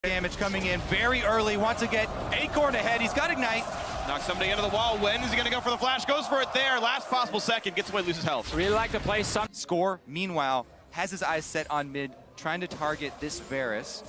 Damage coming in very early. Wants to get Acorn ahead. He's got Ignite. Knocks somebody into the wall. When is he going to go for the flash? Goes for it there. Last possible second. Gets away, loses health. Really like to play some. Score, meanwhile, has his eyes set on mid, trying to target this Varus.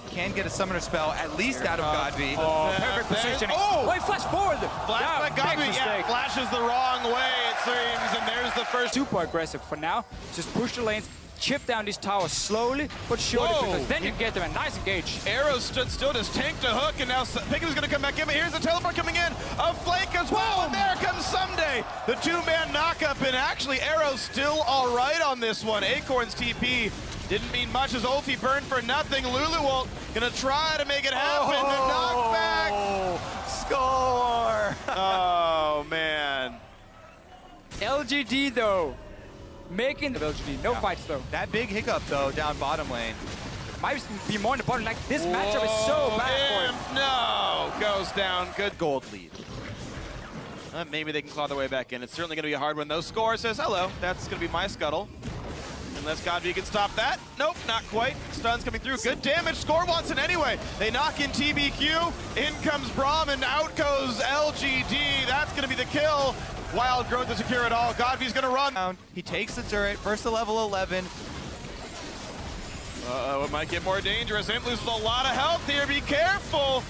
Can get a summoner spell, at least out of Godby. Oh, perfect positioning. Oh! Wait, flash forward. Flash by Godby. Yeah, flashes the wrong way, it seems. And there's the first. Super aggressive for now. Just push the lanes. Chip down these towers slowly but surely, because then you get them a nice engage. Arrow stood still, just tanked a hook, and now Pickham's going to come back in. But here's the teleport coming in. A flank as well, and there comes Someday. The two-man knockup, and actually Arrow's still all right on this one. Acorn's TP didn't mean much. His ulti burned for nothing. Luluwalt going to try to make it happen. The knockback. Score! Oh, man. LGD, though. Making the LGD, no fights though. That big hiccup though down bottom lane. Might be more in the bottom. Like this matchup is so bad for him. No, goes down. Good gold lead. Maybe they can claw their way back in. It's certainly going to be a hard one though. Score says hello. That's going to be my scuttle. Unless Godby can stop that. Nope, not quite. Stun's coming through. Good damage. Score wants it anyway. They knock in TBQ. In comes Braum and out goes LGD. That's going to be the kill. Wild growth to secure it all. Godby's gonna run. He takes the turret, first to level 11. It might get more dangerous. Imp loses a lot of health here, be careful.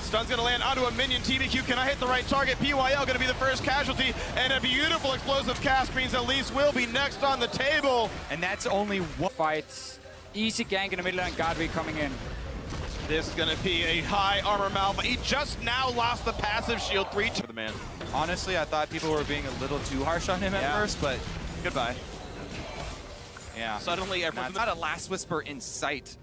Stun's gonna land onto a minion. TBQ cannot hit the right target. PYL gonna be the first casualty, and a beautiful explosive cast means Elise will be next on the table. And that's only one. Fights. Easy gank in the middle and Godby coming in. This is gonna be a high armor Malphite. He just now lost the passive shield 3 to the man. Honestly, I thought people were being a little too harsh on him at first, but goodbye. Yeah. Suddenly, everyone's not a last whisper in sight.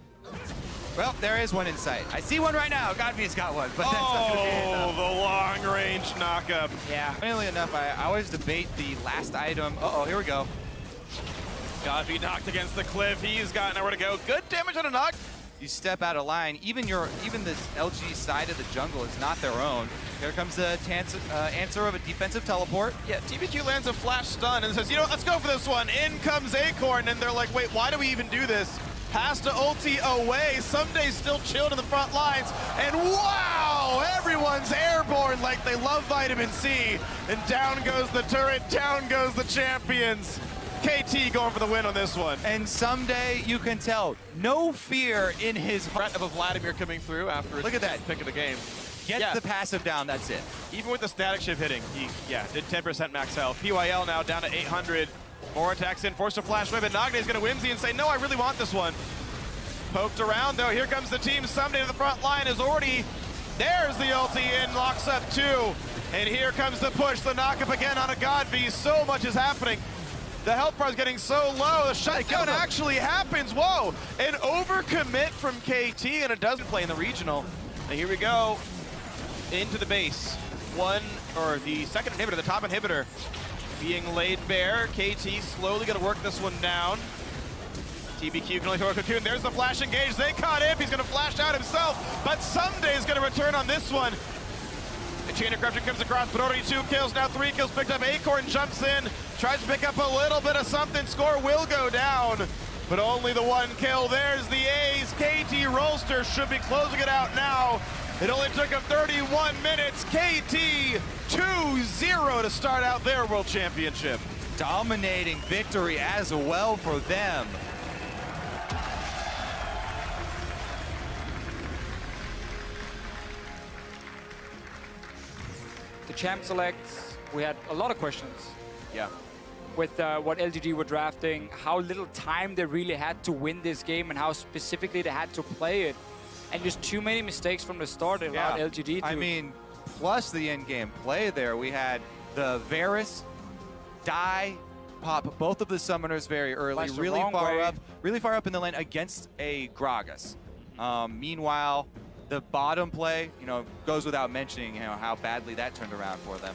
Well, there is one in sight. I see one right now. Godby's got one, but that's not gonna be enough. The long-range knockup. Yeah. Funnily enough, I always debate the last item. Uh-oh, here we go. Godby knocked against the cliff. He's got nowhere to go. Good damage on a knock. You step out of line, even this LG side of the jungle is not their own. Here comes the answer of a defensive teleport. Yeah, TBQ lands a flash stun and says, you know what, let's go for this one. In comes Acorn, and they're like, wait, why do we even do this? Has to ulti away. Someday's still chilled in the front lines, and wow, everyone's airborne like they love vitamin C. And down goes the turret, down goes the champions. KT going for the win on this one. And Someday, you can tell, no fear in his threat of a Vladimir coming through after his Look at that pick of the game. Gets the passive down, that's it. Even with the static shift hitting, he did 10% max health. PYL now down to 800. More attacks in, forced to flash wave, and Nagne's gonna whimsy and say, no, I really want this one. Poked around though, here comes the team. Someday to the front line is already, there's the ulti in, locks up 2. And here comes the push, the knockup again on a Godby. So much is happening. The health bar is getting so low. The shutdown actually happens. Whoa! An overcommit from KT, and it doesn't play in the regional. And here we go into the base. The second inhibitor, the top inhibitor, being laid bare. KT slowly going to work this one down. TBQ can only throw a cocoon. There's the flash engage. They caught him. He's going to flash out himself, but Someday is going to return on this one. The chain of corruption comes across, but already 2 kills, now 3 kills picked up. Acorn jumps in, tries to pick up a little bit of something. Score will go down, but only the 1 kill. There's the A's. KT Rolster should be closing it out now. It only took him 31 minutes. KT 2-0 to start out their World Championship. Dominating victory as well for them. The champ selects, we had a lot of questions. Yeah. With what LGD were drafting, how little time they really had to win this game and how specifically they had to play it. And just too many mistakes from the start that allowed LGD to... I mean, plus the in-game play there, we had the Varus die, pop both of the summoners very early, really far up in the lane against a Gragas. Meanwhile, the bottom play, goes without mentioning, how badly that turned around for them.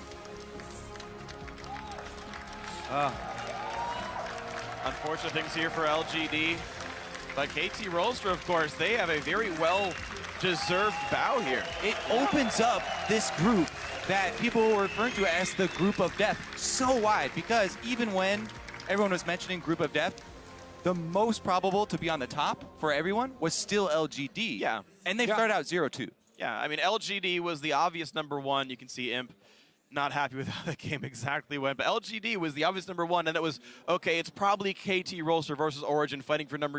Unfortunate things here for LGD. But KT Rolster, of course, they have a very well-deserved bow here. It opens up this group that people were referring to as the group of death so wide, because even when everyone was mentioning group of death, the most probable to be on the top for everyone was still LGD. Yeah. And they started out 0-2. Yeah, I mean, LGD was the obvious #1. You can see Imp not happy with how the game exactly went. But LGD was the obvious #1, and it was, okay, it's probably KT Rolster versus Origin fighting for number